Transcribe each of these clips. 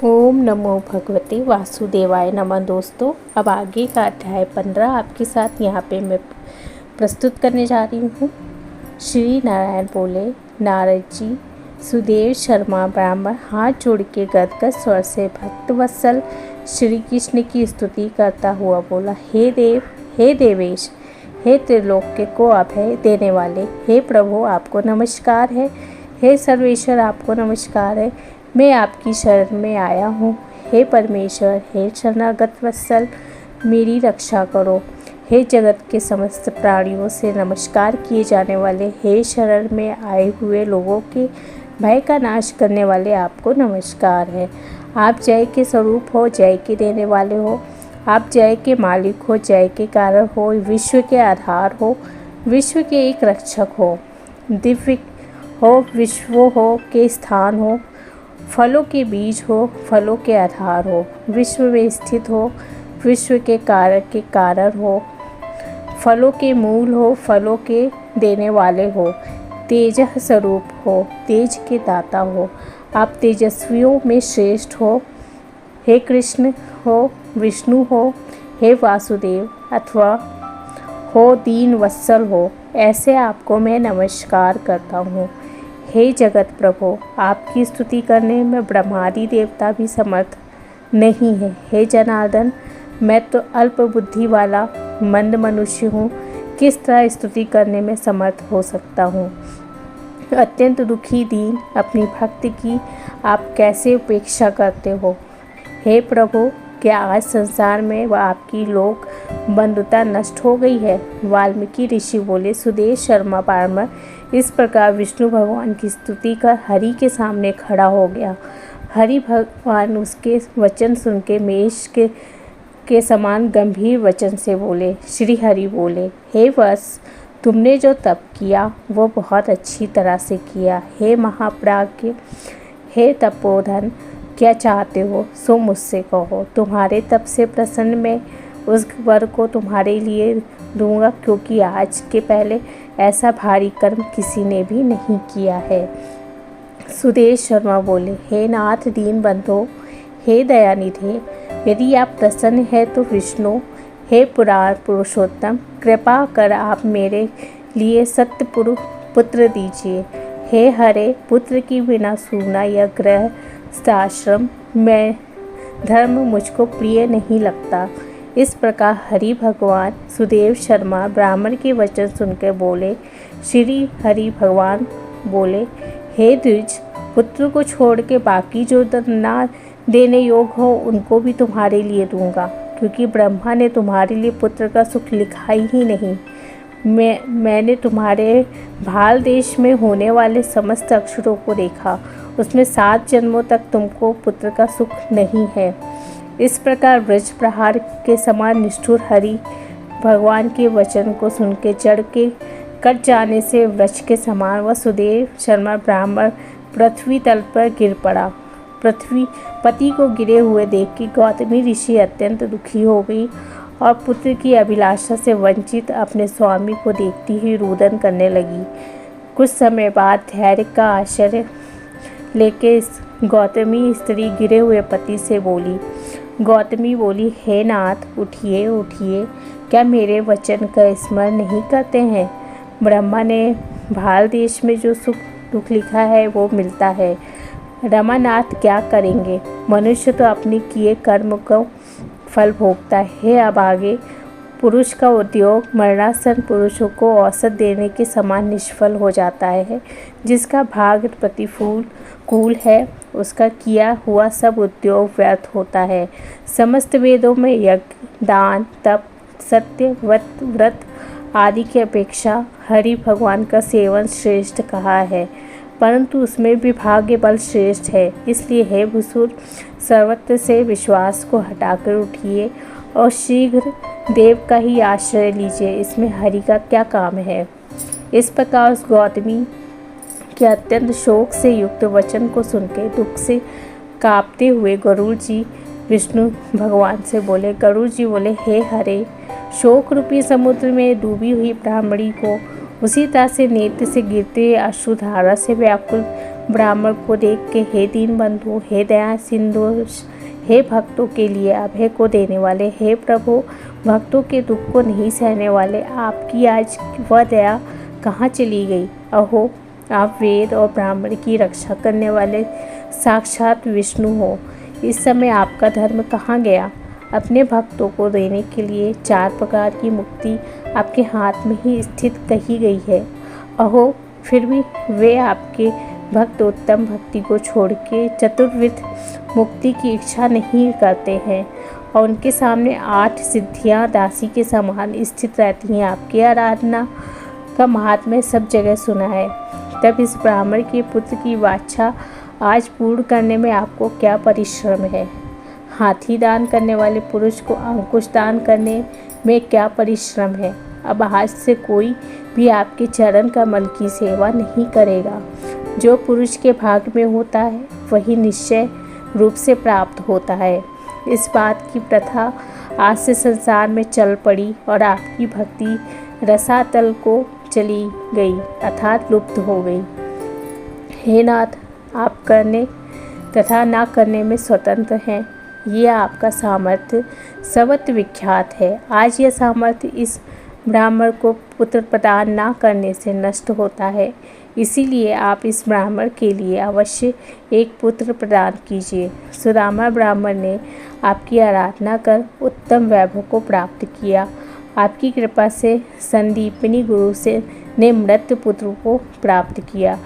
ओम नमो भगवते वासुदेवाय नमः। दोस्तों, अब आगे का अध्याय 15 आपके साथ यहाँ पे मैं प्रस्तुत करने जा रही हूँ। श्री नारायण बोले, नारद जी, सुदेव शर्मा ब्राह्मण हाथ जोड़ के गदगद स्वर से भक्त वत्सल श्री कृष्ण की स्तुति करता हुआ बोला, हे देव, हे देवेश, हे त्रिलोक्य को अभय देने वाले, हे प्रभु आपको नमस्कार है। हे सर्वेश्वर आपको नमस्कार है। मैं आपकी शरण में आया हूँ। हे परमेश्वर, हे शरणागत वत्सल, मेरी रक्षा करो। हे जगत के समस्त प्राणियों से नमस्कार किए जाने वाले, हे शरण में आए हुए लोगों के भय का नाश करने वाले, आपको नमस्कार है। आप जय के स्वरूप हो, जय के देने वाले हो। आप जय के मालिक हो, जय के कारण हो, विश्व के आधार हो, विश्व के एक रक्षक हो, दिव्य हो, विश्वों हो के स्थान हो, फलों के बीज हो, फलों के आधार हो, विश्व में स्थित हो, विश्व के कारण हो, फलों के मूल हो, फलों के देने वाले हो, तेज स्वरूप हो, तेज के दाता हो, आप तेजस्वियों में श्रेष्ठ हो। हे कृष्ण हो, विष्णु हो, हे वासुदेव अथवा हो दीन वत्सल हो, ऐसे आपको मैं नमस्कार करता हूँ। हे जगत प्रभु, आपकी स्तुति करने में ब्रह्मादि देवता भी समर्थ नहीं है। हे जनार्दन, मैं तो अल्प बुद्धि वाला मंद मनुष्य हूँ, किस तरह स्तुति करने में समर्थ हो सकता हूँ। अत्यंत दुखी दीन अपनी भक्ति की आप कैसे उपेक्षा करते हो। हे प्रभु, क्या आज संसार में वह आपकी लोक बंधुता नष्ट हो गई है। वाल्मीकि ऋषि बोले, सुदेव शर्मा ब्राह्मण इस प्रकार विष्णु भगवान की स्तुति कर हरि के सामने खड़ा हो गया। हरि भगवान उसके वचन सुन के मेष के समान गंभीर वचन से बोले। श्री हरि बोले, हे वत्स, तुमने जो तप किया वो बहुत अच्छी तरह से किया। हे महाप्राज्ञ, हे तपोधन, क्या चाहते हो सो मुझसे कहो। तुम्हारे तप से प्रसन्न मैं उस वर को तुम्हारे लिए दूंगा, क्योंकि आज के पहले ऐसा भारी कर्म किसी ने भी नहीं किया है। सुदेव शर्मा बोले, हे नाथ दीन बंधो, हे दयानिधे, यदि आप प्रसन्न हैं तो विष्णु, हे पुराण पुरुषोत्तम, कृपा कर आप मेरे लिए सत्य पुत्र दीजिए। हे हरे, पुत्र की बिना सूना या गृहस्थाश्रम में धर्म मुझको प्रिय नहीं लगता। इस प्रकार हरि भगवान सुदेव शर्मा ब्राह्मण के वचन सुनकर बोले। श्री हरि भगवान बोले, हे द्विज, पुत्र को छोड़ के बाकी जो ना देने योग हो उनको भी तुम्हारे लिए दूंगा, क्योंकि ब्रह्मा ने तुम्हारे लिए पुत्र का सुख लिखा ही नहीं। मैंने तुम्हारे भाल देश में होने वाले समस्त अक्षरों को देखा, उसमें 7 जन्मों तक तुमको पुत्र का सुख नहीं है। इस प्रकार ब्रज प्रहार के समान निष्ठुर हरि भगवान के वचन को सुन के जड़ के कट जाने से वृक्ष के समान वसुदेव शर्मा ब्राह्मण पृथ्वी तल पर गिर पड़ा। पति को गिरे हुए देख के गौतमी ऋषि अत्यंत दुखी हो गई और पुत्र की अभिलाषा से वंचित अपने स्वामी को देखती हुई रुदन करने लगी। कुछ समय बाद धैर्य का आश्रय लेके गौतमी स्त्री गिरे हुए पति से बोली। गौतमी बोली, हे नाथ, उठिए उठिए, क्या मेरे वचन का स्मरण नहीं करते हैं। ब्रह्मा ने भाल देश में जो सुख दुख लिखा है वो मिलता है। रमानाथ क्या करेंगे, मनुष्य तो अपने किए कर्म को फल भोगता है। अब आगे पुरुष का उद्योग मरणासन पुरुषों को औसत देने के समान निष्फल हो जाता है। जिसका भाग्य प्रतिकूल है उसका किया हुआ सब उद्योग व्यर्थ होता है। समस्त वेदों में यज्ञ, दान, तप, सत्य, व्रत आदि की अपेक्षा हरि भगवान का सेवन श्रेष्ठ कहा है, परंतु उसमें भी भाग्य बल श्रेष्ठ है। इसलिए हे भुसुर, सर्वत्र से विश्वास को हटाकर उठिए और शीघ्र देव का ही आश्रय लीजिए। इसमें हरि का क्या काम है। इस प्रकार उस गौतमी के अत्यंत शोक से युक्त वचन को सुनकर दुख से कांपते हुए गरुड़ जी विष्णु भगवान से बोले। गरुड़ जी बोले, हे हरे, शोक रूपी समुद्र में डूबी हुई ब्राह्मणी को उसी तरह से नेत्र से गिरते अश्रुधारा से व्याकुल ब्राह्मण को देख के, हे दीनबंधु, हे दया सिंधु, हे भक्तों के लिए अभय को देने वाले, हे प्रभु, भक्तों के दुख को नहीं सहने वाले, आपकी आज वह दया कहाँ चली गई? अहो, आप वेद और ब्राह्मण की रक्षा करने वाले साक्षात विष्णु हो। इस समय आपका धर्म कहाँ गया? अपने भक्तों को देने के लिए 4 प्रकार की मुक्ति आपके हाथ में ही स्थित कही गई है। अहो, फिर भी वे आपके भक्त उत्तम भक्ति को छोड़ के चतुर्विध मुक्ति की इच्छा नहीं करते हैं और उनके सामने 8 सिद्धियां दासी के समान स्थित रहती हैं। आपकी आराधना का महात्म्य सब जगह सुना है। तब इस ब्राह्मण के पुत्र की वांछा आज पूर्ण करने में आपको क्या परिश्रम है? हाथी दान करने वाले पुरुष को अंकुश दान करने में क्या परिश्रम है? अब आज से कोई भी आपके चरण कमल की सेवा नहीं करेगा। जो पुरुष के भाग्य में होता है वही निश्चय रूप से प्राप्त होता है। इस बात की प्रथा आज से संसार में चल पड़ी और आपकी भक्ति रसातल को चली गई अर्थात लुप्त हो गई। हे नाथ, आप करने तथा ना करने में स्वतंत्र हैं। ये आपका सामर्थ्य सर्वत्र विख्यात है। आज यह सामर्थ्य इस ब्राह्मण को पुत्र प्रदान ना करने से नष्ट होता है। इसीलिए आप इस ब्राह्मण के लिए अवश्य एक पुत्र प्रदान कीजिए। सुदामा ब्राह्मण ने आपकी आराधना कर उत्तम वैभव को प्राप्त किया। आपकी कृपा से संदीपनी गुरु से ने मृत पुत्र को प्राप्त किया।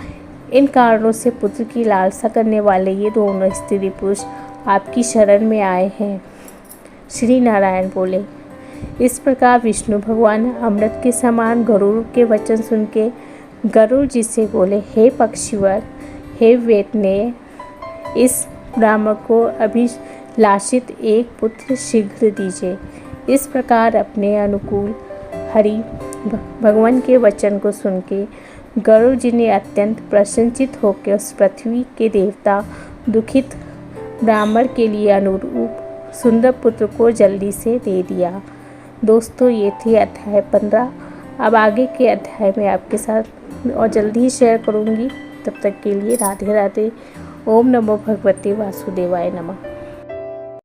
इन कारणों से पुत्र की लालसा करने वाले ये दोनों स्त्री पुरुष आपकी शरण में आए हैं। श्री नारायण बोले। इस प्रकार विष्णु भगवान अमृत के समान गरुड़ के वचन सुन के गरुड़ जी से बोले, हे पक्षीवर, हे वेदनेय, इस ब्राह्मण को अभिलाषित एक पुत्र शीघ्र दीजिए। इस प्रकार अपने अनुकूल हरि भगवान के वचन को सुन के गरुड़ जी ने अत्यंत प्रसन्नचित होकर उस पृथ्वी के देवता दुखित ब्राह्मण के लिए अनुरूप सुंदर पुत्र को जल्दी से दे दिया। दोस्तों, ये थी अध्याय 15। अब आगे के अध्याय में आपके साथ और जल्दी ही शेयर करूँगी। तब तक के लिए राधे राधे। ओम नमो भगवते वासुदेवाय नमः।